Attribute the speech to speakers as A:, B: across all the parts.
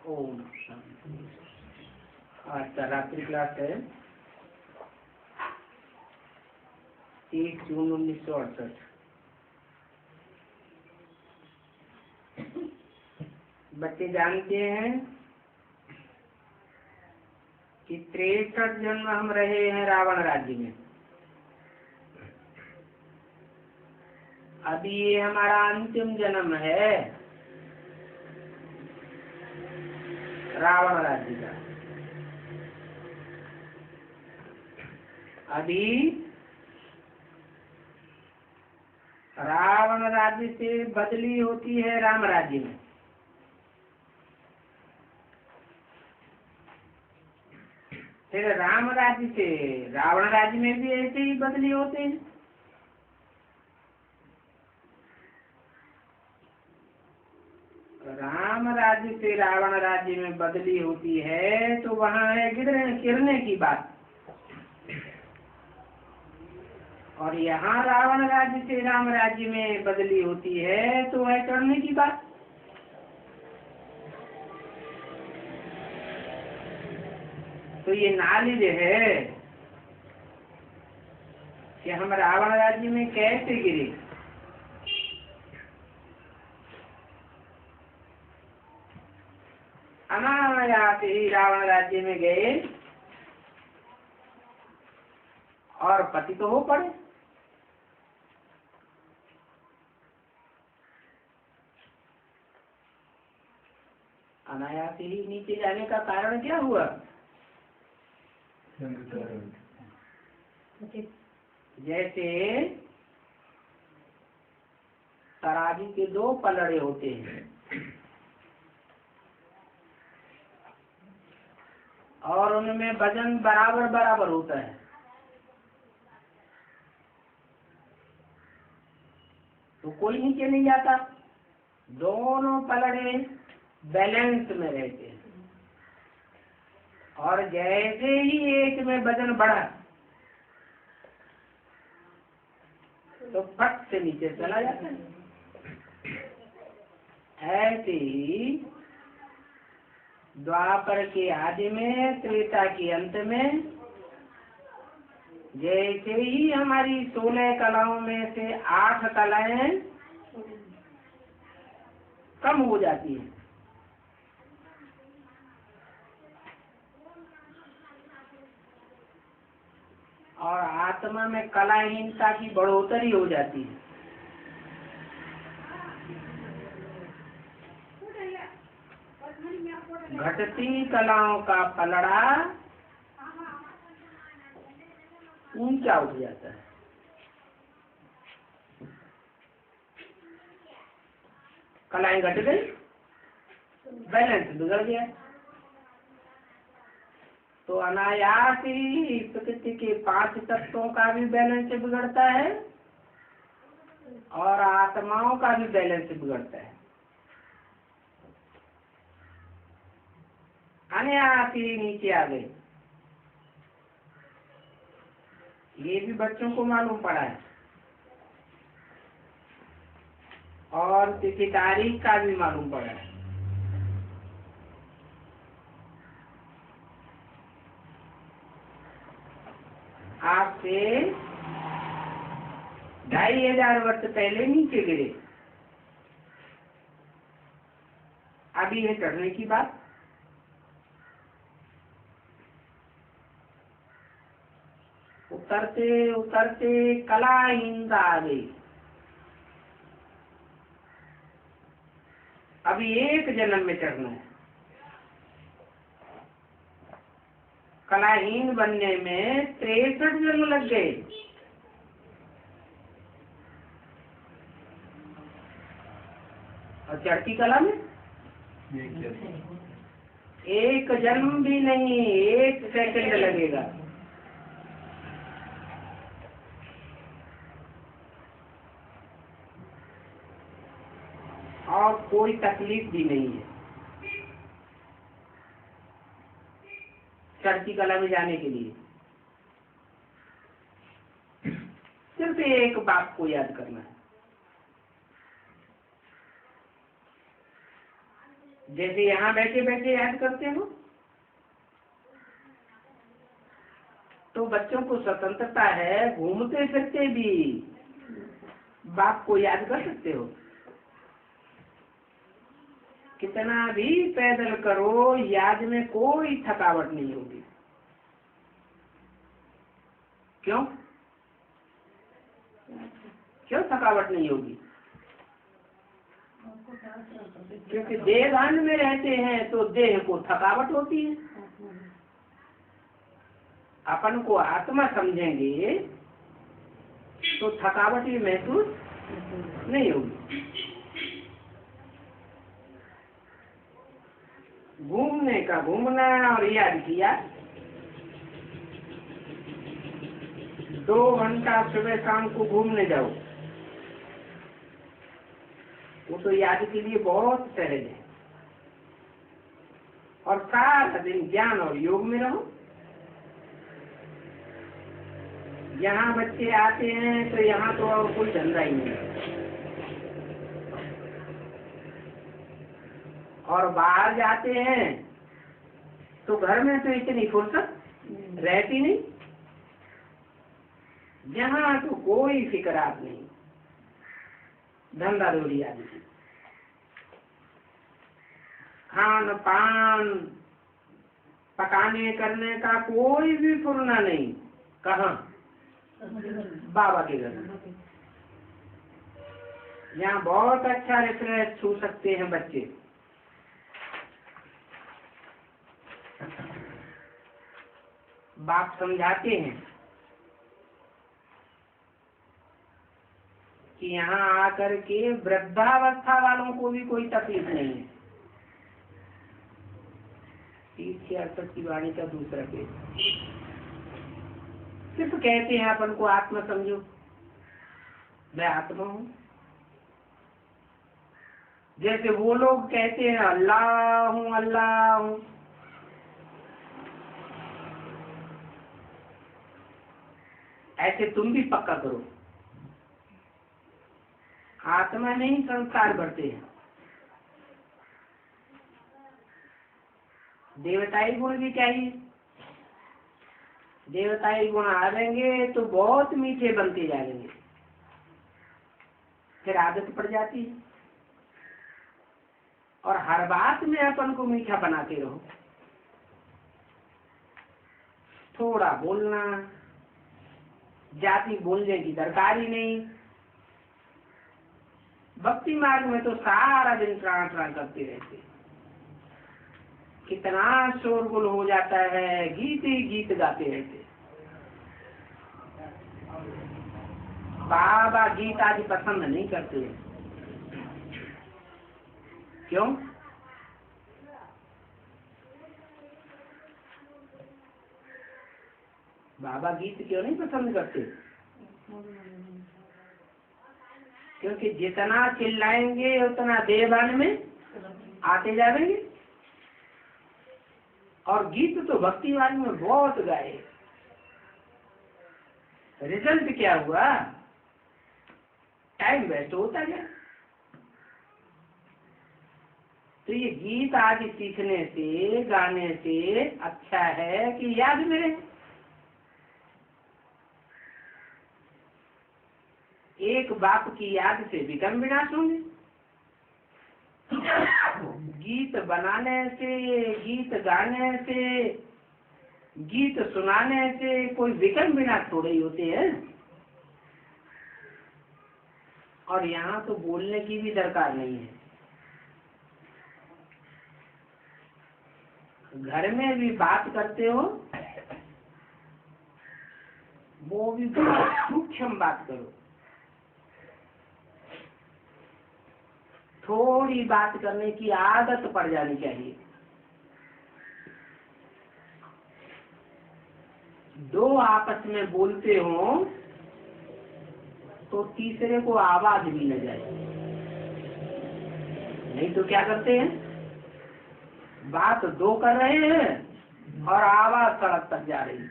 A: ओम शांति। अच्छा, रात्रि क्लास है 1 जून 1968। बच्चे जानते हैं कि 63 जन्म हम रहे हैं रावण राज्य में। अभी ये हमारा अंतिम जन्म है रावण राज्य का। अभी रावण राज्य से बदली होती है राम राज्य में। फिर राम राज्य से रावण राज्य में भी ऐसे ही बदली होते हैं। राम राज्य से रावण राज्य में बदली होती है तो वहाँ है गिरने की बात, और यहाँ रावण राज्य से राम राज्य में बदली होती है तो है चढ़ने की बात। तो ये नॉलेज है कि हम रावण राज्य में कैसे गिरे। अनायास ही रावण राज्य में गए और पतित हो पड़े। अनायास ही नीचे जाने का कारण क्या हुआ? जैसे तराजू के 2 पलड़े होते हैं और उनमें वजन बराबर बराबर होता है, तो कोई नीचे नहीं जाता। दोनों पलड़े बैलेंस में रहते हैं, और जैसे ही एक में वजन बढ़ा तो फट से नीचे चला जाता है। ऐसे ही द्वापर के आदि में, त्रेता के अंत में, जैसे ही हमारी 16 कलाओं में से 8 कलाएं कम हो जाती हैं और आत्मा में कलाहीनता की बढ़ोतरी हो जाती है, घटती कलाओं का पलड़ा ऊंचा उठ जाता है। कलाएं घट गई, बैलेंस बिगड़ गया, तो अनायास ही प्रकृति के 5 तत्वों का भी बैलेंस बिगड़ता है और आत्माओं का भी बैलेंस बिगड़ता है। अनायास ही नीचे आ गए। ये भी बच्चों को मालूम पड़ा है और तिथि तारीख का भी मालूम पड़ा है। आपसे 2500 वर्ष पहले नीचे गिरे, अभी है चढ़ने की बात। उतरते उतरते कलाहीनता आ गई। अभी एक जन्म में चढ़ना है। कलाहीन बनने में 63 जन्म लग गए। और चढ़ती कला में एक जन्म भी नहीं, 1 सेकंड लगेगा। और कोई तकलीफ भी नहीं है चढ़ती कला में जाने के लिए। सिर्फ एक बात को याद करना है, जैसे यहाँ बैठे बैठे याद करते हो, तो बच्चों को स्वतंत्रता है, घूमते फिरते भी बाप को याद कर सकते हो। कितना भी पैदल करो, याद में कोई थकावट नहीं होगी। क्यों क्यों थकावट नहीं होगी? क्योंकि देहभान में रहते हैं तो देह को थकावट होती है। अपन को आत्मा समझेंगे तो थकावट भी महसूस नहीं होगी। घूमने का घूमना और याद किया, 2 घंटा सुबह शाम को घूमने जाओ, वो तो याद के लिए बहुत सहज है। और सारा दिन ज्ञान और योग में रहो। यहाँ बच्चे आते हैं तो यहाँ तो और कोई धंधा ही नहीं है, और बाहर जाते हैं तो घर में तो इतनी फुर्सत रहती नहीं। यहाँ तो कोई फिक्रात नहीं, धंधा दौड़ी आदि, खान पान पकाने करने का कोई भी फुरना नहीं। कहाँ? बाबा के घर में। यहाँ बहुत अच्छा रिफ्रेश छू सकते हैं बच्चे। बाप समझाते हैं कि यहाँ आकर के वृद्धावस्था वालों को भी कोई तकलीफ नहीं है। 30-68 की वाणी का दूसरा पेज। सिर्फ कहते हैं अपन को आत्मा समझो, मैं आत्मा हूँ। जैसे वो लोग कहते हैं अल्लाह हूँ अल्लाह हूँ, ऐसे तुम भी पक्का करो। आत्मा में ही संस्कार बढ़ते हैं। देवताई गुण भी चाहिए। देवताई गुण आ जाएंगे तो बहुत मीठे बनते जाएंगे, फिर आदत पड़ जाती है। और हर बात में अपन को मीठा बनाते रहो। थोड़ा बोलना, जाति बोलने की दरकार ही नहीं। भक्ति मार्ग में तो सारा दिन प्राण प्राण करते रहते, कितना शोरगुल हो जाता है, गीत ही गीत गाते रहते। बाबा गीत आदि पसंद नहीं करते। क्यों? बाबा गीत क्यों नहीं पसंद करते? क्योंकि जितना चिल्लाएंगे उतना देहभान में आते जाएंगे। और गीत तो भक्ति वाली में बहुत गाए, रिजल्ट क्या हुआ? टाइम वेस्ट होता गया। तो ये गीत आदि सीखने से, गाने से अच्छा है कि याद में रहे। एक बाप की याद से विकर्म विनाश होंगे। गीत बनाने से, गीत गाने से, गीत सुनाने से कोई विकर्म विनाश थोड़े ही होते हैं। और यहाँ तो बोलने की भी दरकार नहीं है। घर में भी बात करते हो, वो भी सूक्ष्म बात करो। थोड़ी बात करने की आदत पड़ जानी चाहिए। 2 आपस में बोलते हो तो तीसरे को आवाज भी न जाए। नहीं तो क्या करते हैं, बात 2 कर रहे हैं और आवाज सड़क तक जा रही है।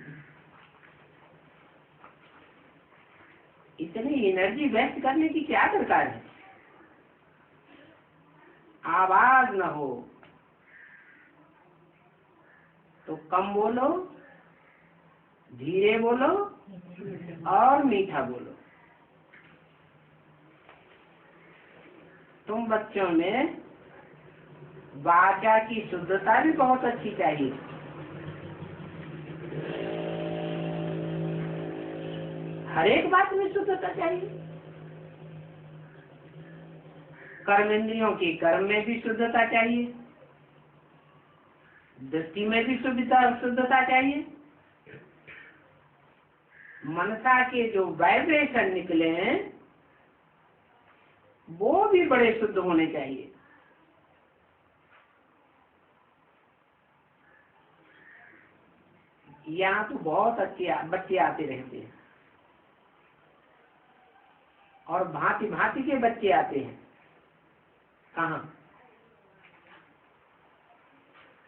A: इतनी एनर्जी वेस्ट करने की क्या दरकार है? आवाज न हो, कम बोलो, धीरे बोलो और मीठा बोलो। तुम बच्चों में वाचा की शुद्धता भी बहुत अच्छी चाहिए। हर एक बात में शुद्धता चाहिए। कर्मेंद्रियों की कर्म में भी शुद्धता चाहिए, दृष्टि में भी शुद्धता चाहिए। मनसा के जो वाइब्रेशन निकले हैं वो भी बड़े शुद्ध होने चाहिए। यहाँ तो बहुत अच्छे बच्चे आते रहते हैं और भांति भांति के बच्चे आते हैं। कहाँ?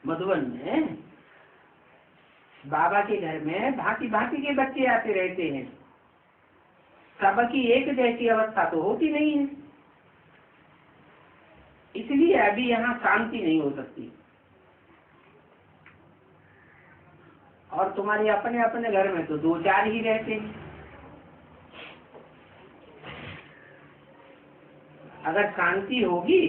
A: मधुबन में बाबा के घर में भांति भांति के बच्चे आते रहते हैं। सबकी एक जैसी अवस्था तो होती नहीं है, इसलिए अभी यहाँ शांति नहीं हो सकती। और तुम्हारे अपने अपने घर में तो 2-4 ही रहते हैं। अगर शांति होगी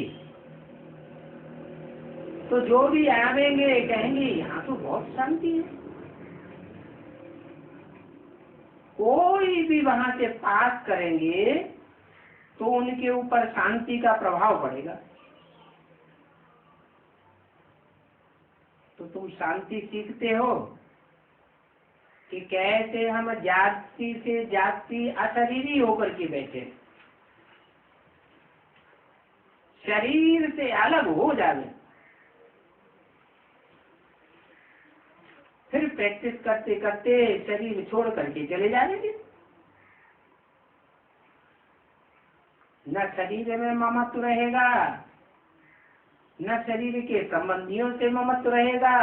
A: तो जो भी आवेंगे कहेंगे यहाँ तो बहुत शांति है। कोई भी वहां से पास करेंगे तो उनके ऊपर शांति का प्रभाव पड़ेगा। तो तुम शांति सीखते हो कि कैसे हम जाति से जाति अशरीरी होकर के बैठे, शरीर से अलग हो जाए। फिर प्रैक्टिस करते करते शरीर छोड़ करके चले जाएंगे। न शरीर में ममत्व रहेगा, न शरीर के संबंधियों से ममत्व रहेगा,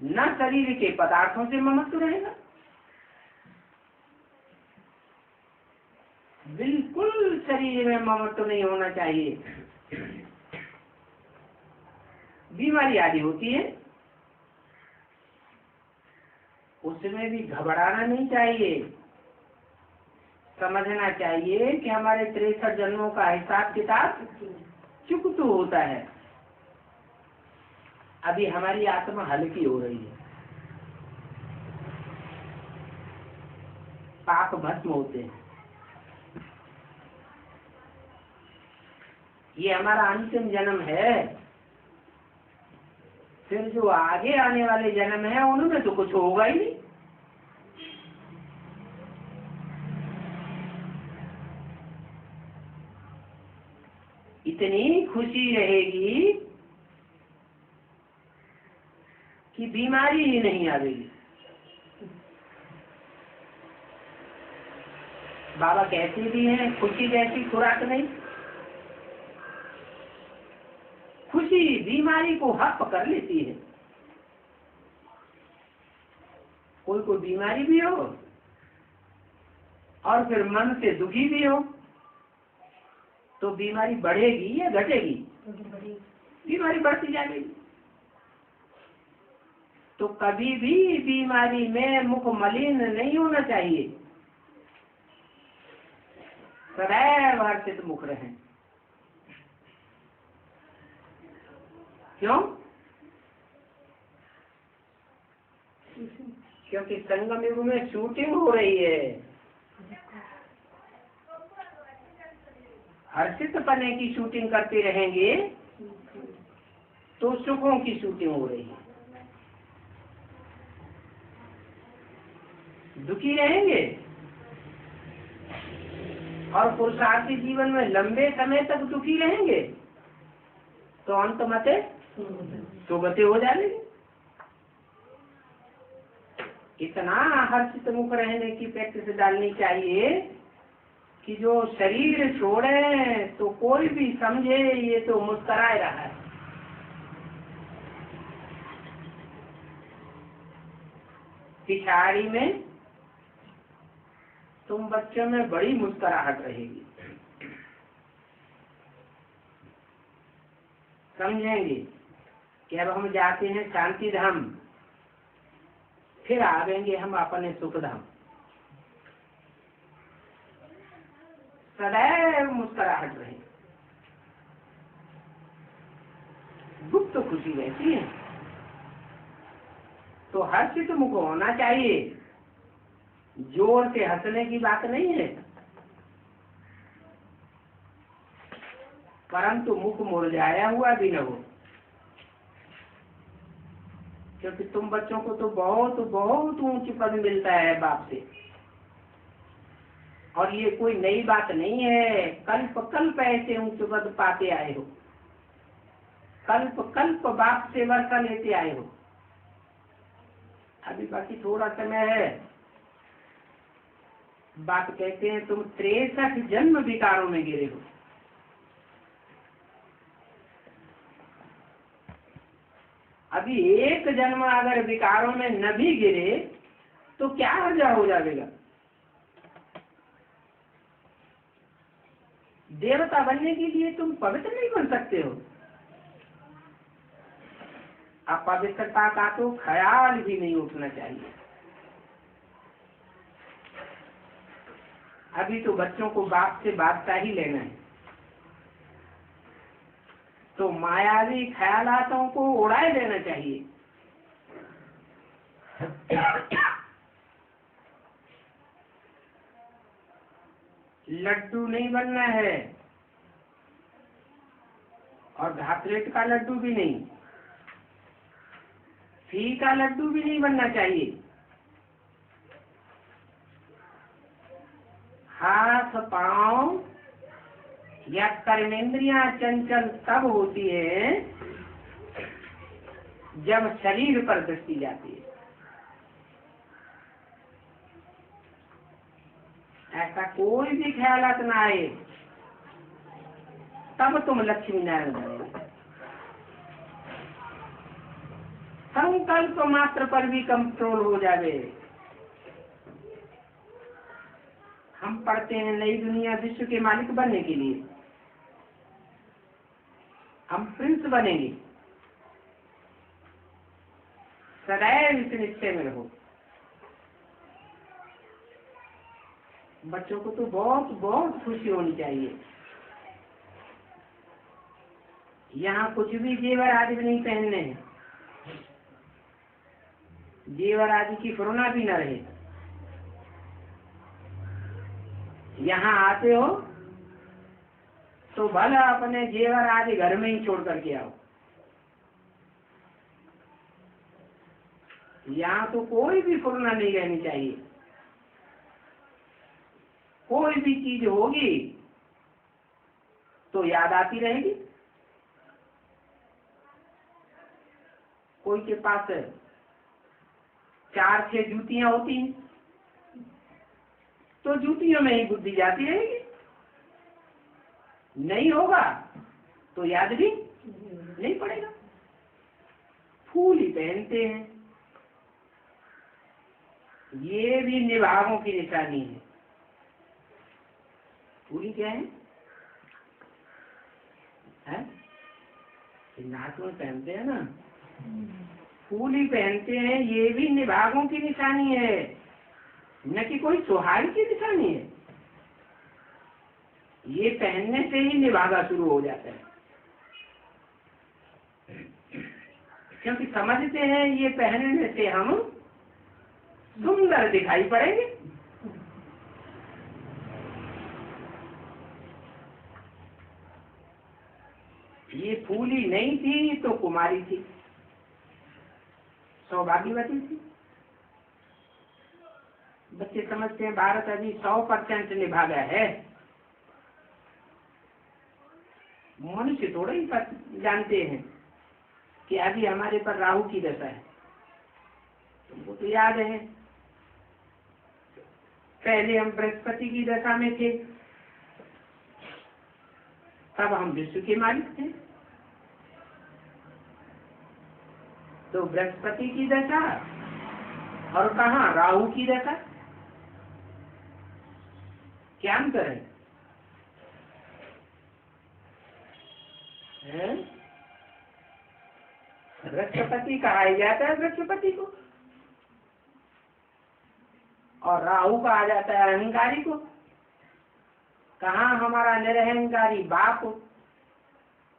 A: न शरीर के पदार्थों से ममत्व रहेगा। बिल्कुल शरीर में ममत्व नहीं होना चाहिए। बीमारी आदि होती है उसमें भी घबराना नहीं चाहिए। समझना चाहिए कि हमारे 63 जन्मों का हिसाब किताब चुकता होता है। अभी हमारी आत्मा हल्की हो रही है, पाप भस्म होते हैं। ये हमारा अंतिम जन्म है। फिर जो आगे आने वाले जन्म है उनमें तो कुछ होगा ही नहीं। इतनी खुशी रहेगी कि बीमारी ही नहीं आएगी। बाबा कहते भी हैं खुशी जैसी खुराक नहीं। खुशी बीमारी को हप कर लेती है। कोई कोई बीमारी भी हो और फिर मन से दुखी भी हो तो बीमारी बढ़ेगी या घटेगी? बीमारी बढ़ती जाएगी। तो कभी भी बीमारी में मुख मलिन नहीं होना चाहिए, सदैव हर्षित मुख रहे। क्यों? क्योंकि संगम युग में शूटिंग हो रही है। हर्षित पने की शूटिंग करते रहेंगे तो सुखों की शूटिंग हो रही है। दुखी रहेंगे और पुरुषार्थी जीवन में लंबे समय तक दुखी रहेंगे तो अंत मते सुगति हो जाएगी। इतना हर्षित मुख रहने की प्रैक्टिस डालनी चाहिए कि जो शरीर छोड़े तो कोई भी समझे ये तो मुस्कुराए रहा है। पिछाड़ी में तुम बच्चों में बड़ी मुस्कुराहट रहेगी। समझेंगे कि अब हम जाते हैं शांति धाम, फिर आवेंगे हम अपने सुखधाम। सदैव मुस्कुराहट रहे, गुप्त तो खुशी रहती है। तो हर्षित मुख होना चाहिए, जोर से हंसने की बात नहीं है, परंतु मुख मुरझाया हुआ भी न हो। क्योंकि तुम बच्चों को तो बहुत बहुत ऊंच पद मिलता है बाप से, और ये कोई नई बात नहीं है। कल्प कल्प ऐसे ऊंच पद पाते आए हो, कल्प कल्प बाप से वर्षा लेते आए हो। अभी बाकी थोड़ा समय है। बाप कहते हैं तुम 63 जन्म विकारों में गिरे हो। अभी एक जन्म अगर विकारों में न भी गिरे तो क्या हर्जा हो जाएगा। देवता बनने के लिए तुम पवित्र नहीं बन सकते हो। अपवित्रता का तो ख्याल भी नहीं उठना चाहिए। अभी तो बच्चों को बाप से बादशाही लेना है, तो मायावी ख्यालातों को उड़ाए देना चाहिए। लड्डू नहीं बनना है, और धातरेट का लड्डू भी नहीं, फी का लड्डू भी नहीं बनना चाहिए। हाथ पांव या कर्मेंद्रियां चंचल तब होती है जब शरीर पर दृष्टि जाती है। ऐसा कोई भी ख्यालात ना आए तब तुम लक्ष्मी नारायण बने। संकल्प मात्र पर भी कंट्रोल हो जावे। हम पढ़ते हैं नई दुनिया विश्व के मालिक बनने के लिए, हम प्रिंस बनेंगे। सदैव इस निश्चय में रहो। बच्चों को तो बहुत बहुत खुशी होनी चाहिए। यहाँ कुछ भी जेवर आदि नहीं पहनने हैं, जेवर आदि की फुरना भी न रहे। यहाँ आते हो तो भला अपने जेवर आदि घर में ही छोड़ करके आओ। यहाँ तो कोई भी फुरना नहीं रहनी चाहिए। कोई भी चीज होगी तो याद आती रहेगी। कोई के पास 4-6 जूतियां होती हैं तो जूतियों में ही बुद्धि जाती रहेगी। नहीं होगा तो याद भी नहीं पड़ेगा। फूल ही पहनते हैं, ये भी निभावों की निशानी है। फूल क्या है? नाक में पहनते हैं ना, फूल ही पहनते हैं, ये भी निभागों की निशानी है, न कि कोई सुहाग की निशानी है। ये पहनने से ही निभागा शुरू हो जाता है, क्योंकि समझते हैं ये पहनने से हम सुंदर दिखाई पड़ेंगे। ये फूली नहीं थी तो कुमारी थी, सौभाग्यवती थी। बच्चे समझते हैं भारत अभी 100% निभागा है। मनुष्य थोड़ा ही जानते हैं कि अभी हमारे पर राहु की दशा है। तुमको तो याद है पहले हम बृहस्पति की दशा में थे, तब हम विश्व के मालिक थे। तो बृहस्पति की दशा और कहाँ राहु की दशा, क्या अंतर है? बृहस्पति कहा जाता है बृहस्पति को, और राहु का आ जाता है अहंकारी को। कहाँ हमारा निरहंकारी बाप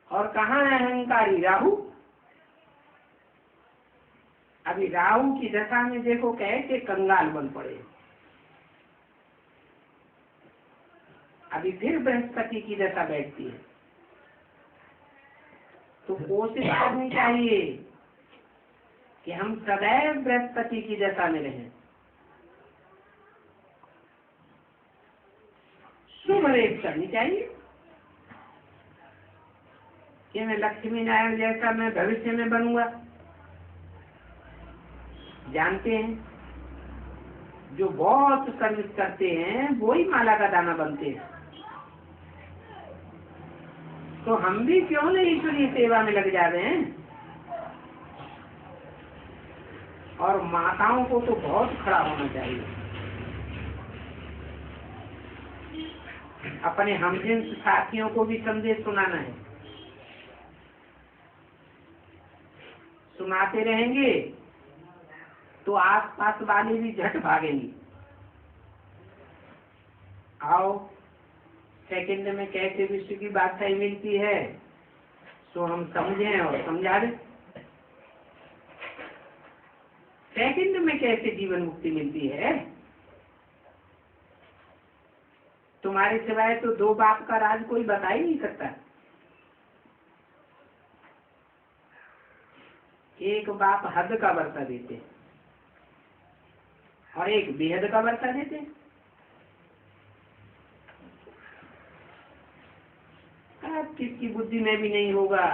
A: और कहाँ अहंकारी राहु। अभी राहु की दशा में देखो कैसे कंगाल बन पड़े। अभी फिर बृहस्पति की दशा बैठती है, तो कोशिश करनी चाहिए कि हम सदैव बृहस्पति की दशा में रहें। शुभ रेख करनी चाहिए कि मैं लक्ष्मी नारायण जैसा मैं भविष्य में बनूंगा। जानते हैं जो बहुत सर्विस करते हैं वो ही माला का दाना बनते हैं। तो हम भी क्यों नहीं ईश्वरीय सेवा में लग जाते हैं। और माताओं को तो बहुत खड़ा होना चाहिए, अपने हमजिन्स साथियों को भी संदेश सुनाना है। सुनाते रहेंगे तो आसपास वाले भी झट भागेंगे। आओ सेकंड में कैसे विश्व की बादशाही मिलती है तो हम समझें और समझा दें। सेकंड में कैसे जीवन मुक्ति मिलती है। तुम्हारे सिवाय तो दो बाप का राज कोई बता ही नहीं सकता। एक बाप हद का वर्षा देते और एक बेहद का वर्षा देते। किसकी बुद्धि में भी नहीं होगा।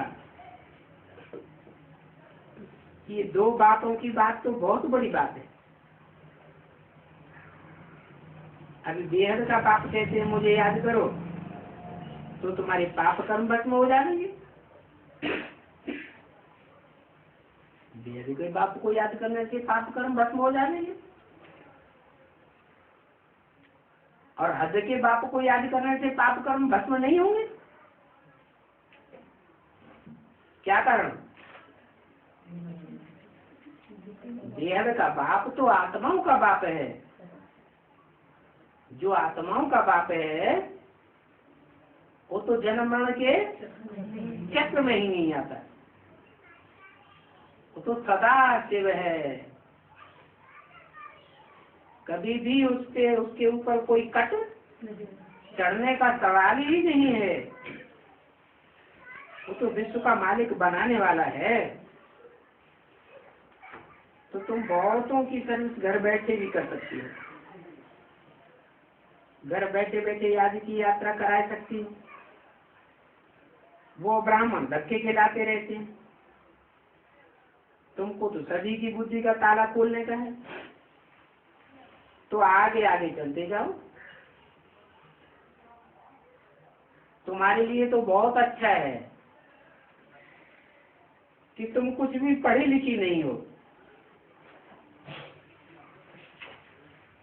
A: ये दो बातों की बात तो बहुत बड़ी बात है। अभी बेहद का बाप कहते हैं मुझे याद करो, तो तुम्हारे पाप कर्म भस्म हो जाएंगे। बेहद के बाप को याद करने से पाप कर्म भस्म हो जाएंगे, और हद के बाप को याद करने से पाप कर्म भस्म नहीं होंगे। क्या कारण। बेहद का बाप तो आत्माओं का बाप है। जो आत्माओं का बाप है वो तो जन्म मरण के चक्र में ही नहीं आता। वो तो सदा शिव है। कभी भी उसके ऊपर कोई कट चढ़ने का सवाल ही नहीं है। वो तो विश्व का मालिक बनाने वाला है। तो तुम बहुतों की सर्विस घर बैठे भी कर सकती हो। घर बैठे बैठे याद की यात्रा करा सकती हो। वो ब्राह्मण धक्के खिलाते रहते हैं, तुमको तो सभी की बुद्धि का ताला खोलने का है। तो आगे आगे चलते जाओ। तुम्हारे लिए तो बहुत अच्छा है कि तुम कुछ भी पढ़ी लिखी नहीं हो।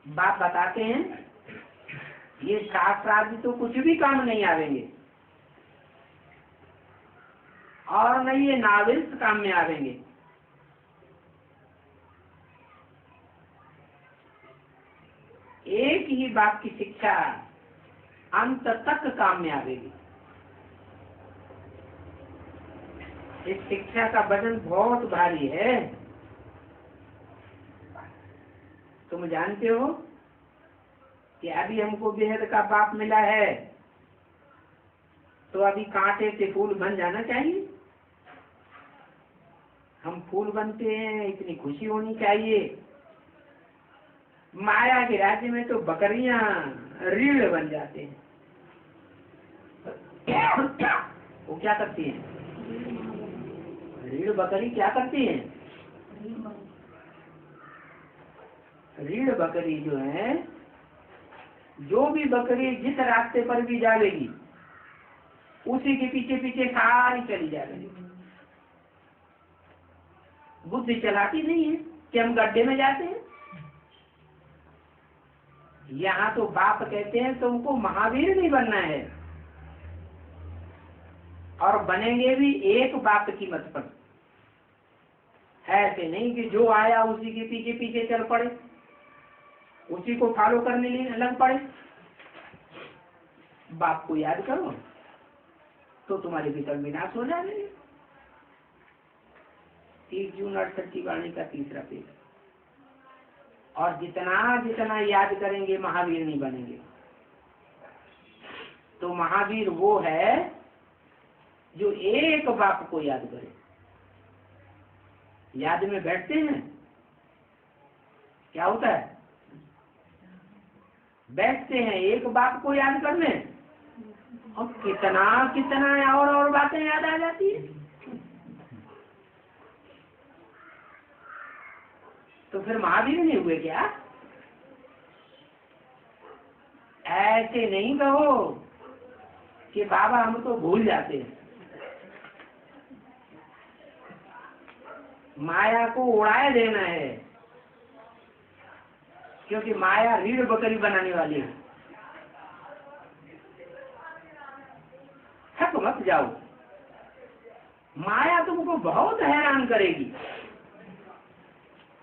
A: बाप बताते हैं ये शास्त्रादि तो कुछ भी काम नहीं आवेंगे, और न ये नाविल्स काम में आवेंगे। एक ही बाप की शिक्षा अंत तक काम में आवेगी। इस शिक्षा का वजन बहुत भारी है। तुम जानते हो कि अभी हमको बेहद का बाप मिला है, तो अभी कांटे से फूल बन जाना चाहिए। हम फूल बनते हैं, इतनी खुशी होनी चाहिए। माया के राज्य में तो बकरियां रीढ़ बन जाते हैं। वो क्या करती हैं। रीढ़ बकरी क्या करती है। रीढ़ बकरी जो है, जो भी बकरी जिस रास्ते पर भी जाएगी उसी के पीछे पीछे सारी चली जाएगी। बुद्धि चलाती नहीं है कि हम गड्ढे में जाते हैं। यहाँ तो बाप कहते हैं तुमको महावीर नहीं बनना है, और बनेंगे भी एक बाप की मत पर। ऐसे नहीं कि जो आया उसी के पीछे पीछे चल पड़े। उसी को फॉलो करने लग पड़े। बाप को याद करो तो तुम्हारे भीतर विनाश हो जाएंगे। 30 जून 68 वाणी का 3रा पेज। और जितना जितना याद करेंगे महावीर नहीं बनेंगे। तो महावीर वो है जो एक बाप को याद करे। याद में बैठते हैं, क्या होता है? बैठते हैं एक बाप को याद करने, और कितना कितना और बातें याद आ जाती है। तो फिर महावीर नहीं हुए क्या? ऐसे नहीं कहो कि बाबा हम तो भूल जाते हैं। माया को उड़ाए देना है, क्योंकि माया रीढ़ बकरी बनाने वाली है। थक मत जाओ, माया तुमको बहुत हैरान करेगी,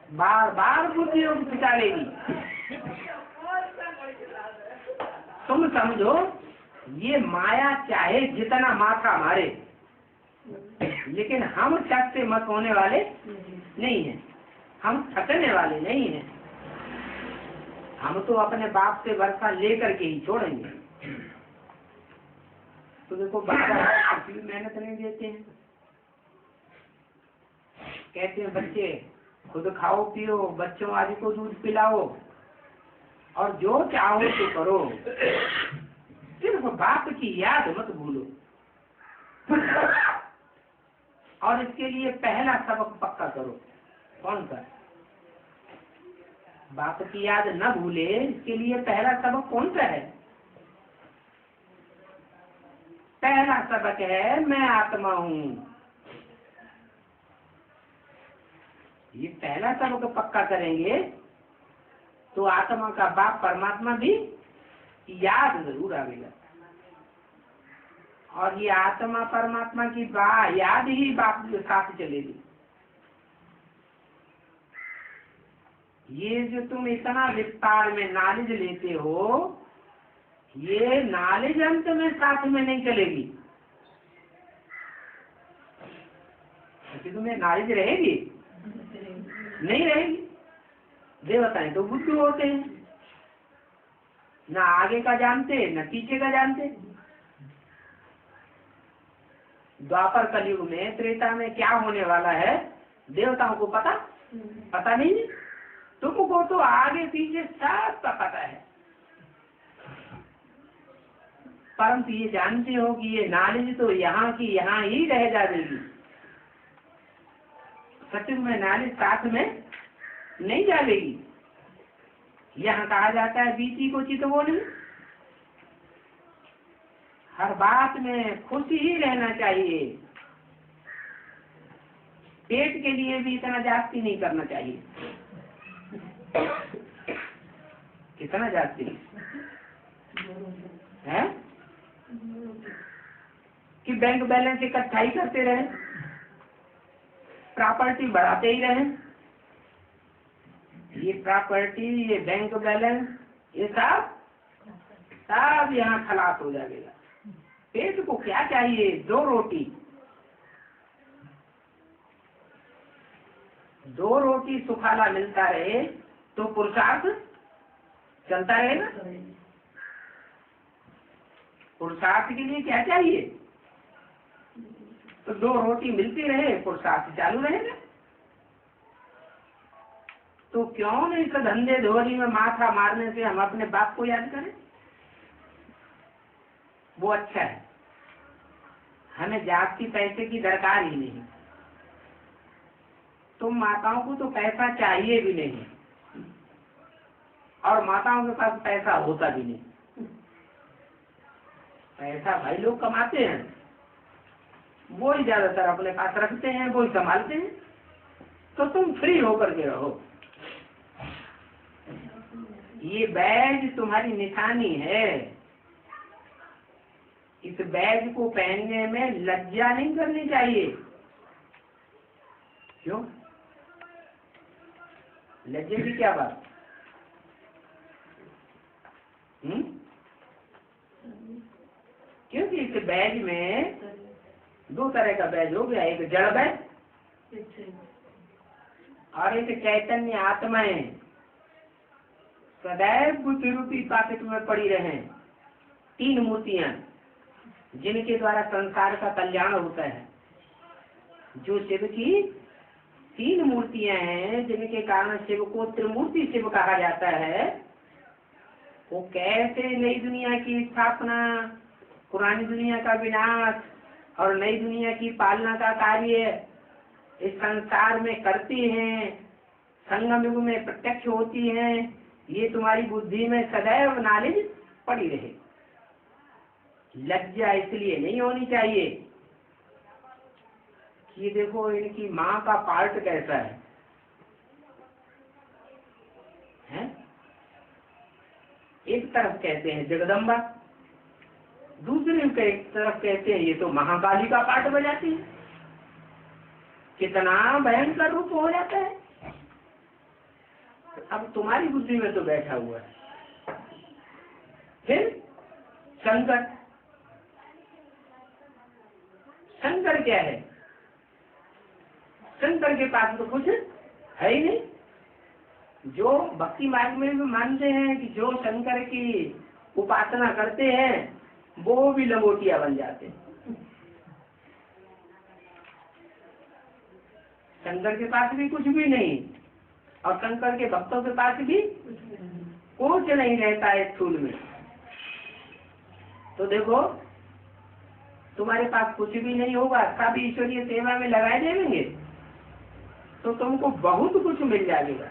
A: बार बार बुद्धि बिचारेगी। तुम समझो ये माया चाहे जितना माथा मारे, लेकिन हम शक से मत होने वाले नहीं हैं, हम थकने वाले नहीं हैं। हम तो अपने बाप से वर्षा लेकर के ही छोड़ेंगे। तो देखो बाबा भी मेहनत नहीं देते हैं, कहते हैं बच्चे खुद खाओ पियो, बच्चों आदि को दूध पिलाओ, और जो चाहो तो करो, सिर्फ बाप की याद मत भूलो। और इसके लिए पहला सबक पक्का करो। कौन सा? बाप की याद न भूले, इसके लिए पहला सबक कौन सा है? पहला सबक है मैं आत्मा हूँ। ये पहला सबक पक्का करेंगे तो आत्मा का बाप परमात्मा भी याद जरूर आएगा। और ये आत्मा परमात्मा की याद ही बाप के साथ चलेगी। ये जो तुम इतना विस्तार में नॉलेज लेते हो, ये नॉलेज अंत में साथ में नहीं चलेगी। क्योंकि तुम्हें नॉलेज रहेगी नहीं रहेगी। देवताएं तो बुद्धू होते हैं, ना आगे का जानते न पीछे का जानते। द्वापर कलयुग में त्रेता में क्या होने वाला है देवताओं को पता नहीं। तुमको तो आगे पीछे सब का पता है, परंतु ये जानते हो कि ये नॉलेज तो यहाँ की यहाँ ही रह जाएगी। सत्युग में नॉलेज साथ में नहीं जाएगी। यहाँ कहा जाता है बीती को चित वो नहीं। हर बात में खुशी ही रहना चाहिए। पेट के लिए भी इतना जास्ती नहीं करना चाहिए। कितना जास्ती है कि बैंक बैलेंस इकट्ठा ही करते रहे, प्रॉपर्टी बढ़ाते ही रहे। ये प्रॉपर्टी, ये बैंक बैलेंस, ये सब यहाँ खलास हो जाएगा। पेट को क्या चाहिए? 2 रोटी। 2 रोटी सुखाला मिलता रहे तो पुरुषार्थ चलता रहेगा। पुरुषार्थ के लिए क्या चाहिए? तो 2 रोटी मिलती रहे, पुरुषार्थ चालू रहेगा। तो क्यों नहीं इस धंधे धोरी में माथा मारने से हम अपने बाप को याद करें? वो अच्छा है। हमें जाति पैसे की दरकार ही नहीं। तुम माताओं को तो पैसा चाहिए भी नहीं, और माताओं के पास पैसा होता भी नहीं। पैसा भाई लोग कमाते हैं, वो ही ज्यादातर अपने पास रखते हैं, वो ही संभालते हैं। तो तुम फ्री होकर के रहो। ये बैज तुम्हारी निशानी है। इस बैज को पहनने में लज्जा नहीं करनी चाहिए। क्यों? लज्जे की क्या बात? बैज में दो तरह का बैज हो गया, एक जड़ बैज और एक चैतन्य आत्माएं सदैव बुद्धि रूपी पाकिट में पड़ी रहे। तीन मूर्तियां जिनके द्वारा संसार का कल्याण होता है। जो शिव की तीन मूर्तियां हैं जिनके कारण शिव को त्रिमूर्ति शिव कहा जाता है, वो कैसे नई दुनिया की स्थापना, पुरानी दुनिया का विनाश और नई दुनिया की पालना का कार्य इस संसार में करती हैं, संगम युग में प्रत्यक्ष होती हैं, ये तुम्हारी बुद्धि में सदैव नॉलेज पड़ी रहे। लज्जा इसलिए नहीं होनी चाहिए कि देखो इनकी माँ का पार्ट कैसा है? एक तरफ कहते हैं जगदम्बा, दूसरी तरफ कहते हैं ये तो महाकाली का पार्ट बजाती है। कितना भयंकर रूप हो जाता है। अब तुम्हारी बुद्धि में तो बैठा हुआ है। फिर शंकर, शंकर क्या है? शंकर के पास तो कुछ है ही नहीं। जो भक्ति मार्ग में भी मानते हैं कि जो शंकर की उपासना करते हैं वो भी लंगोटिया बन जाते हैं। शंकर के पास भी कुछ भी नहीं और शंकर के भक्तों के पास भी कुछ नहीं रहता है स्थूल में। तो देखो तुम्हारे पास कुछ भी नहीं होगा, सब ईश्वरीय सेवा में लगाए जाएंगे तो तुमको बहुत कुछ मिल जाएगा।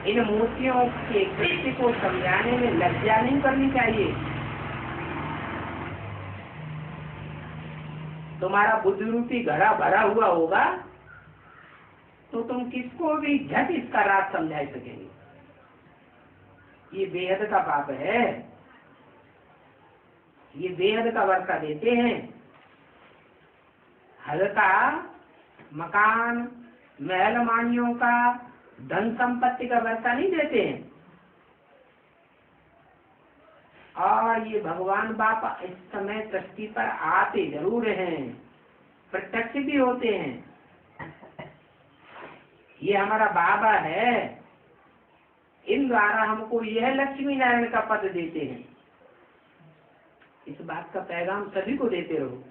A: इन मूर्तियों के कृत्य को समझाने में लज्जा नहीं करनी चाहिए। तुम्हारा बुद्धि रूपी घड़ा भरा हुआ होगा तो तुम किसको भी झट इसका राज समझा सकेंगे। ये बेहद का पाप है, ये बेहद का वर्षा देते हैं। हल्का मकान महल मानियों का धन संपत्ति का वर्षा नहीं देते हैं। और ये भगवान बापा इस समय सृष्टि पर आते जरूर हैं, प्रत्यक्ष भी होते हैं। ये हमारा बाबा है, इन द्वारा हमको यह लक्ष्मी नारायण का पद देते हैं। इस बात का पैगाम सभी को देते रहो।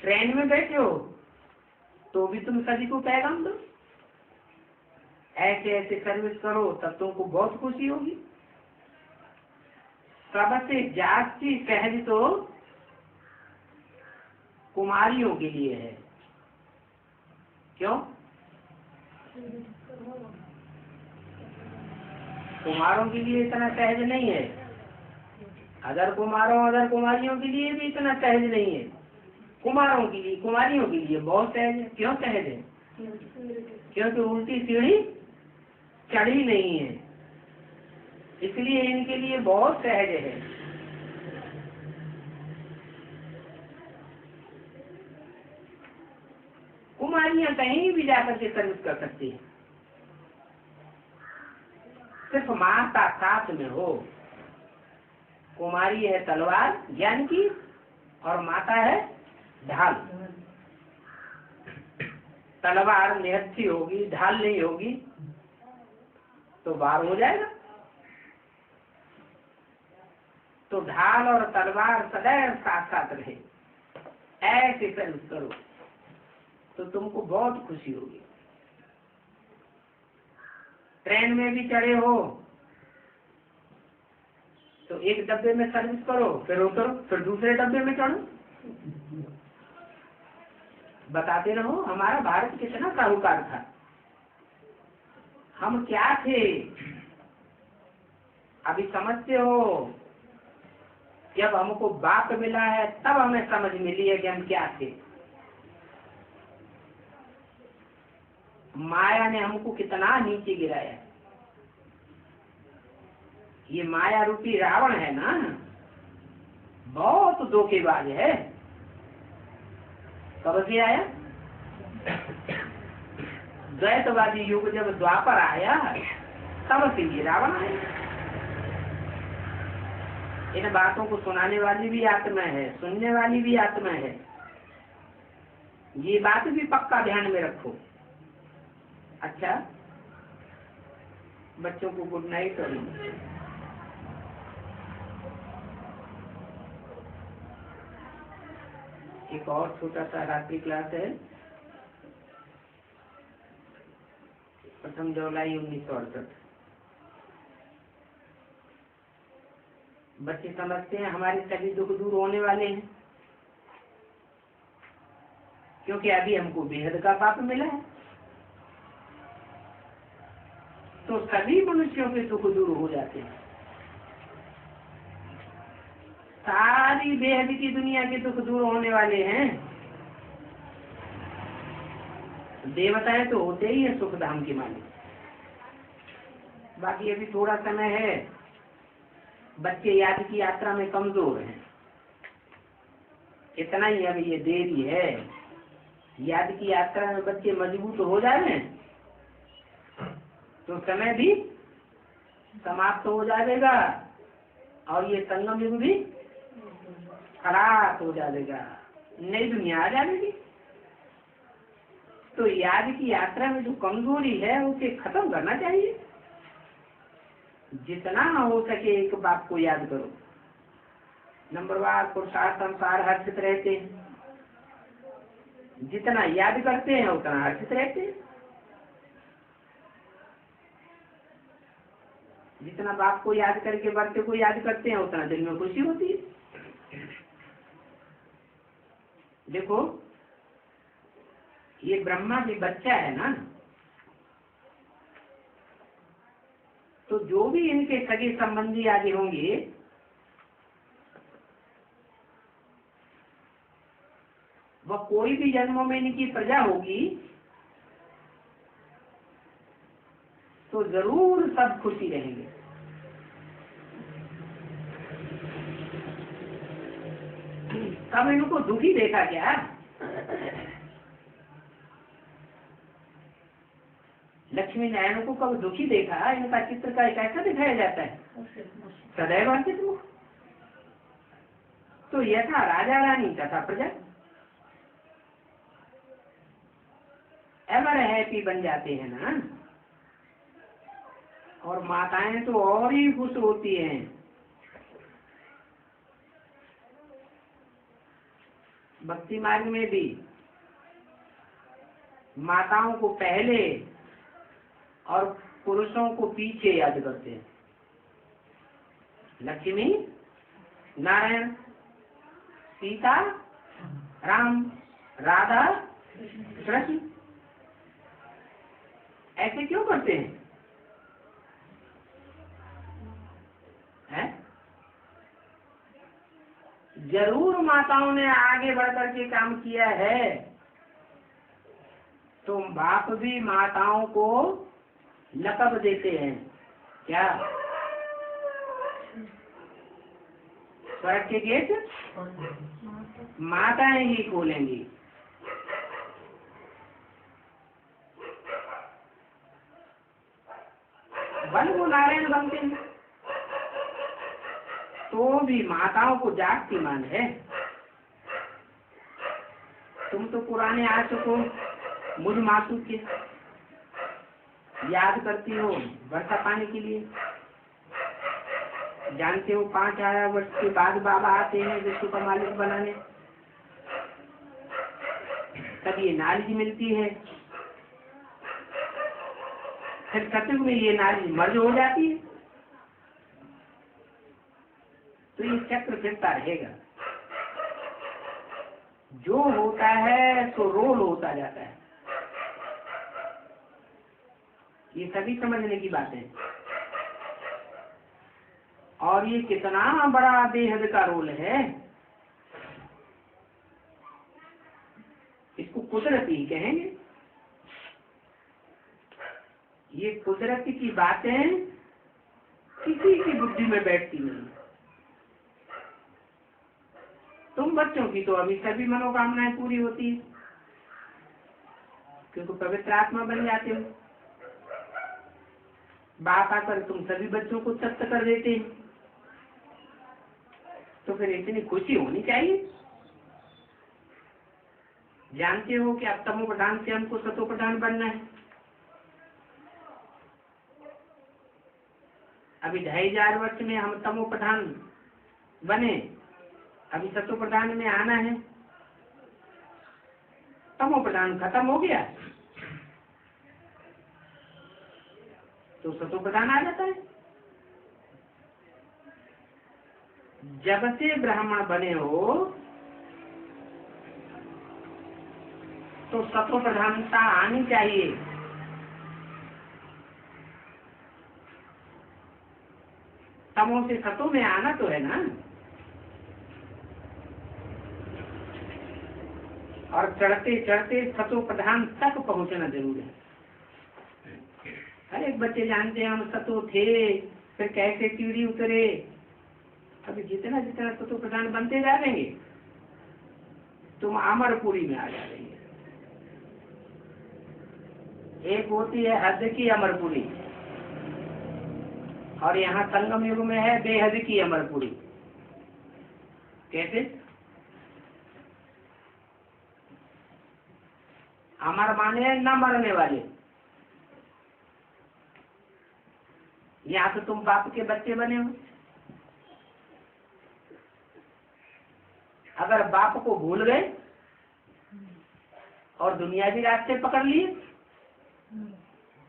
A: ट्रेन में बैठे हो तो भी तुम सभी को पैगाम दो, ऐसे ऐसे सर्विस करो, तब तुमको बहुत खुशी होगी। सबसे जास्ती सहज तो कुमारियों के लिए है। क्यों? कुमारों के लिए इतना सहज नहीं है, अदर कुमारियों के लिए भी इतना सहज नहीं है। कुमारों के लिए, कुमारियों के लिए बहुत सहज है। क्यों सहज है? क्योंकि उल्टी सीढ़ी चढ़ी नहीं है, इसलिए इनके लिए बहुत सहज है। कुमारियां कहीं भी जाकर के सर्विस कर सकती है, सिर्फ माता साथ में हो। कुमारी है तलवार ज्ञान की और माता है ढाल। तलवार निहत्थी होगी, ढाल नहीं होगी तो वार हो जाएगा। तो ढाल और तलवार सदैव साथ साथ रहे, ऐसे सर्विस करो तो तुमको बहुत खुशी होगी। ट्रेन में भी चढ़े हो तो एक डब्बे में सर्विस करो, फिर उतरो, फिर दूसरे डब्बे में चढ़ो। बताते रहो हमारा भारत कितना साहूकार था, हम क्या थे। अभी समझते हो, जब हमको बाप मिला है तब हमें समझ मिली है कि हम क्या थे। माया ने हमको कितना नीचे गिराया। ये माया रूपी रावण है ना, बहुत धोखेबाज है। कब से आया? द्वैतवादी युग जब द्वापर आया तब से ये रावण आया। इन बातों को सुनाने वाली भी आत्मा है, सुनने वाली भी आत्मा है। ये बात भी पक्का ध्यान में रखो। अच्छा, बच्चों को गुड नाइट। और एक और छोटा सा रात्रि क्लास है, 1 जुलाई 1968। बच्चे समझते हैं हमारे सभी दुख दूर होने वाले हैं, क्योंकि अभी हमको बेहद का पाप मिला है। तो सभी मनुष्यों के दुख दूर हो जाते हैं। सारी बेहद की दुनिया के दुख दूर होने वाले हैं। देवताएं तो होते ही है सुख धाम के मालिक। बाकी अभी थोड़ा समय है, बच्चे याद की यात्रा में कमजोर हैं, इतना ही अभी ये देरी है। याद की यात्रा में बच्चे मजबूत हो जाए तो समय भी समाप्त हो जाएगा और ये संगम युग भी खराब हो जाएगा, नई दुनिया आ जाएगी। तो याद की यात्रा में जो कमजोरी है उसे खत्म करना चाहिए। जितना हो सके एक बात को याद करो। नंबरवार पुरुषार्थ अनुसार हर्षित रहते हैं, जितना याद करते हैं उतना हर्षित रहते हैं। जितना बाप को याद करके बच्चे को याद करते हैं उतना दिल में खुशी होती है। देखो, ये ब्रह्मा भी बच्चा है ना, तो जो भी इनके सगे संबंधी आगे होंगे वह कोई भी जन्मों में इनकी प्रजा होगी तो जरूर सब खुशी रहेंगे। कब इनको दुखी देखा क्या? लक्ष्मी नारायण को कब दुखी देखा? इनका चित्र का कैसा दिखाया जाता है? सदैव हर्षित मुख। तो यथा राजा रानी तथा प्रजा एवर हैप्पी बन जाते हैं ना। और माताएं तो और ही खुश होती हैं। भक्ति मार्ग में भी माताओं को पहले और पुरुषों को पीछे याद करते हैं। लक्ष्मी नारायण, सीता राम, राधा कृष्ण। ऐसे क्यों करते हैं? जरूर माताओं ने आगे बढ़कर के काम किया है। तो बाप भी माताओं को लकब देते हैं क्या? स्वर्ग के गेट माताएं ही खोलेंगी। बल वो नारायण बनते हैं तो भी माताओं को जागती मान है। तुम तो पुराने आशिक हो, मुझ मासूक के याद करती हो वर्षा पाने के लिए। जानते हो 5000 वर्ष के बाद बाबा आते हैं विश्व का मालिक बनाने। तब ये नॉलेज मिलती है, फिर सतयुग में ये नॉलेज मर्ज हो जाती है। तो ये चक्र फिरता रहेगा। जो होता है तो रोल होता जाता है। ये सभी समझने की बात है। और ये कितना बड़ा बेहद का रोल है, इसको कुदरती कहेंगे। ये कुदरत की बातें किसी की बुद्धि में बैठती नहीं। तुम बच्चों की तो अभी सभी मनोकामनाएं पूरी होती है, क्योंकि पवित्र आत्मा बन जाते हो। बाप आकर तुम सभी बच्चों को तृप्त कर देते हैं। तो फिर इतनी खुशी होनी चाहिए। जानते हो कि अब तमो प्रधान से हमको सतो प्रधान बनना है। अभी 2500 वर्ष में हम तमो प्रधान बने, अभी सतो प्रधान में आना है। तमो प्रधान खत्म हो गया तो सतो प्रधान आ जाता है। जब से ब्राह्मण बने हो तो सतो प्रधानता आनी चाहिए। तमो से सतो में आना तो है ना। और चढ़ते चढ़ते सतो प्रधान तक पहुंचना जरूर है। हर एक बच्चे जानते हैं हम सतो थे, फिर कैसे सीढ़ी उतरे। अभी जितना जितना सतो प्रधान बनते जा रहेंगे तुम अमरपुरी में आ जाएंगे। एक होती है हद की अमरपुरी और यहाँ संगम युग में है बेहद की अमरपुरी। कैसे? अमर माने न मरने वाले। यहाँ तो तुम बाप के बच्चे बने हो। अगर बाप को भूल गए और दुनियावी रास्ते पकड़ लिए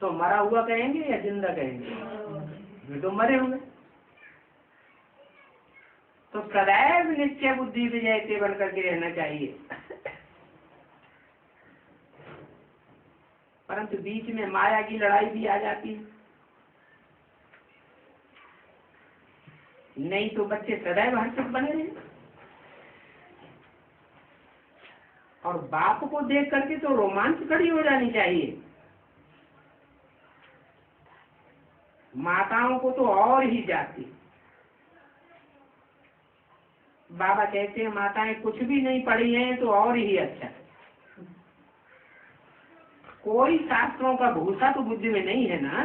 A: तो मरा हुआ कहेंगे या जिंदा कहेंगे? ये तो मरे हुए। तो सदैव निश्चय बुद्धि विजय से बन करके रहना चाहिए। परंतु बीच में माया की लड़ाई भी आ जाती है। नहीं तो बच्चे सदैव हर्षित बने रहे। और बाप को देख करके तो रोमांच खड़ी हो जानी चाहिए। माताओं को तो और ही जाती। बाबा कहते हैं माताएं कुछ भी नहीं पढ़ी हैं तो और ही अच्छा। कोई शास्त्रों का भूसा तो बुद्धि में नहीं है ना।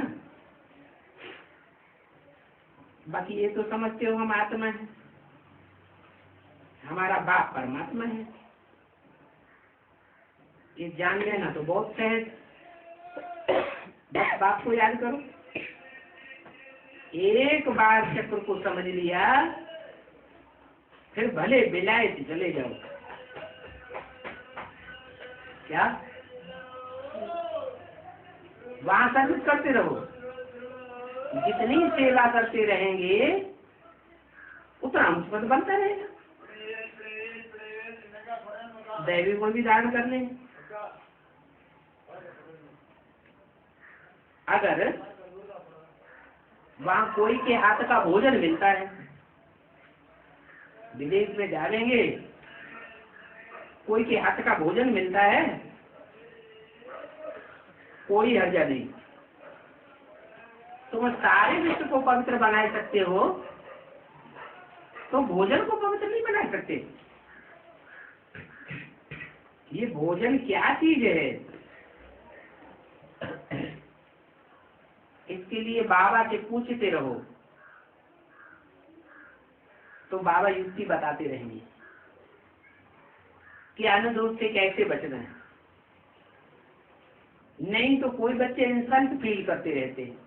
A: बाकी ये तो समझते हो हम आत्मा है, हमारा बाप परमात्मा है। ये जान लेना तो बहुत सहज। बस बाप को याद करो। एक बार चक्र को समझ लिया फिर भले विलायत चले जाओ। क्या वहां सर्विस करते रहो। जितनी सेवा करते रहेंगे उतना अंशपद बनता रहेगा। दैवी को भी दान करने। अगर वहां कोई के हाथ का भोजन मिलता है, विदेश में जाएंगे कोई के हाथ का भोजन मिलता है, कोई हर्जा नहीं। तुम सारे विश्व को पवित्र बना सकते हो तो भोजन को पवित्र नहीं बना सकते। ये भोजन क्या चीज है? इसके लिए बाबा से पूछते रहो तो बाबा युक्ति बताते रहेंगे कि अन्न दोष से कैसे बचना है। नहीं तो कोई बच्चे इंसल्ट फील करते रहते हैं,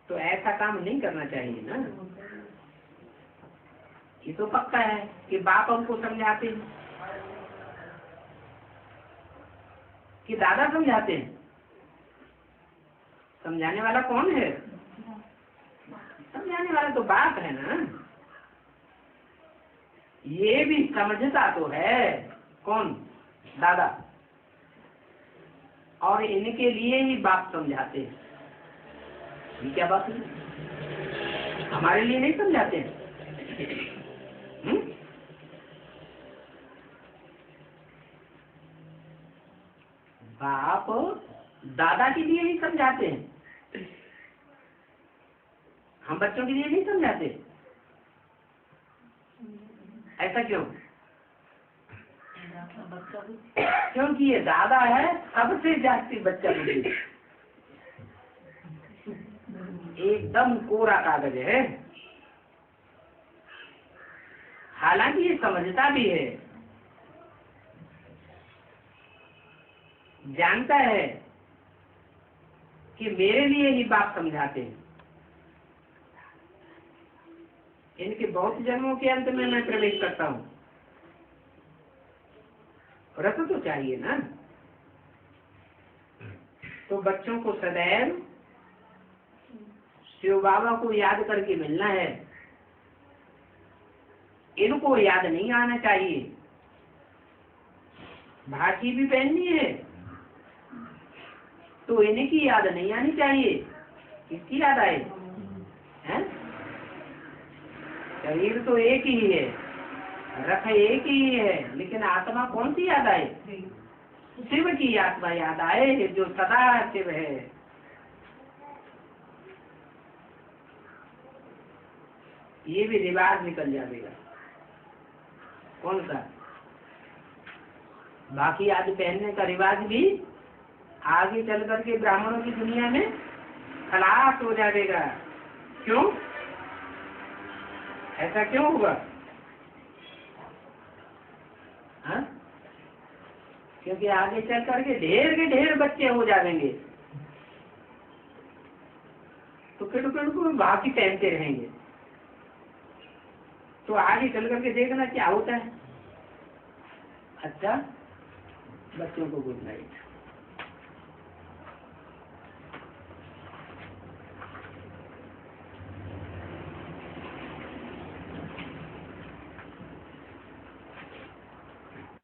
A: तो ऐसा काम नहीं करना चाहिए ना। ये तो पक्का है कि बाप हमको समझाते हैं कि दादा समझाते हैं। समझाने वाला कौन है? समझाने वाला तो बाप है ना। ये भी समझता तो है कौन? दादा। और इनके लिए ही बाप समझाते हैं। ये क्या बात है? हमारे लिए नहीं समझाते हैं। बाप दादा के लिए ही समझाते हैं, हम बच्चों के लिए नहीं समझाते। ऐसा क्यों? क्योंकि ये दादा है सबसे जास्ती बच्चा बुद्धि। एकदम कोरा कागज है। हालांकि ये समझता भी है, जानता है कि मेरे लिए ही बाप समझाते हैं, इनके बहुत जन्मों के अंत में मैं प्रवेश करता हूँ। रस तो चाहिए ना। तो बच्चों को सदैव शिव बाबा को याद करके मिलना है, इनको याद नहीं आना चाहिए। भाटी भी पहननी है तो इनकी याद नहीं आनी चाहिए। किसकी याद आए? हैं? शरीर तो एक ही है, रथ एक ही है, लेकिन आत्मा कौन सी याद आए? शिव की आत्मा याद आए, जो सदा शिव है। ये भी रिवाज निकल जाएगा। कौन सा? बाकी आदि पहनने का रिवाज भी आगे चल करके ब्राह्मणों की दुनिया में खलास हो जाएगा। क्यों? ऐसा क्यों हुआ? हाँ? क्योंकि आगे चल करके ढेर के ढेर बच्चे हो जाएंगे, तो फिर बाकी पहनते रहेंगे। तो आगे चल करके देखना क्या होता है। अच्छा, बच्चों को गुड नाइट।